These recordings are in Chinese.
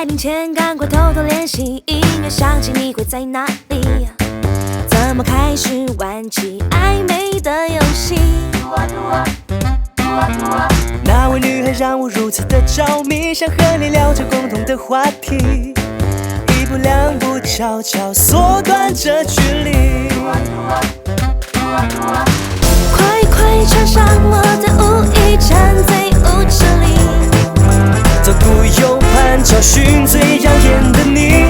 来临前赶快偷偷练习，音乐响起你会在哪里？怎么开始玩起暧昧的游戏？那位女孩让我如此的着迷，想和你聊着共同的话题，一步两步悄悄缩短这距离。快快穿上我的舞衣，站在舞池里，左顾右盼，找寻最耀眼的你。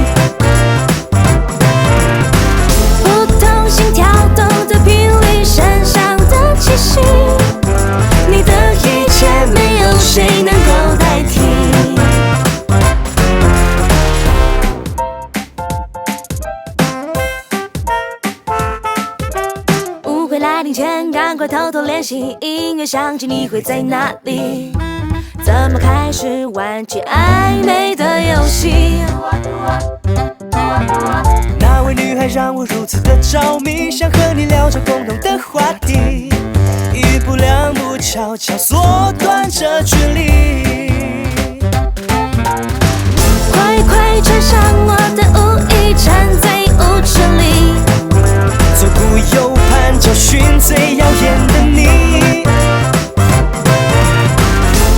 不同心跳动的频率，身上的气息，你的一切没有谁能够代替。舞会来临前赶快偷偷练习，音乐响起你会在哪里？怎么开始玩起暧昧的游戏？那位女孩让我如此的着迷，想和你聊着共同的话题，一步两步悄悄缩短这距离。快快穿上我的舞衣，站在舞池里，左顾右盼，找寻最耀眼的你。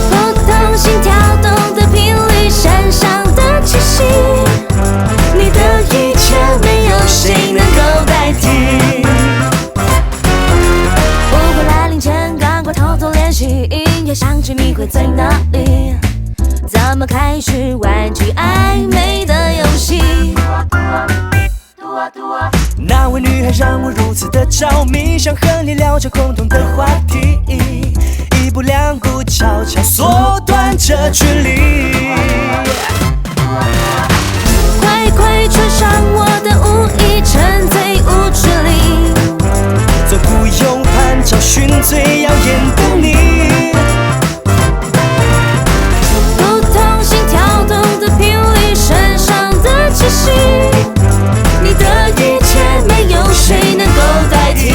不同心跳动的频率，身上的气息，你的一切没有谁能够代替。舞会来临前赶快偷偷练习，音乐响起你会在哪里？怎么开始玩起暧昧的游戏？那位女孩让我如此的着迷，想和你聊着共同的话题，一步两步悄悄缩短这距离。快快穿上我的舞衣，站在舞池里，左顾右盼，找寻最耀眼的你。不同心跳动的频率，身上的气息，你的一切没有谁能够代替。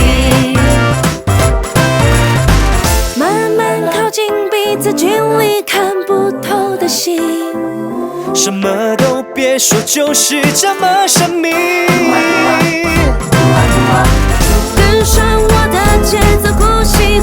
慢慢靠近彼此，距离看不透的心，什么都别说，就是这么神秘。跟上我的节奏，呼吸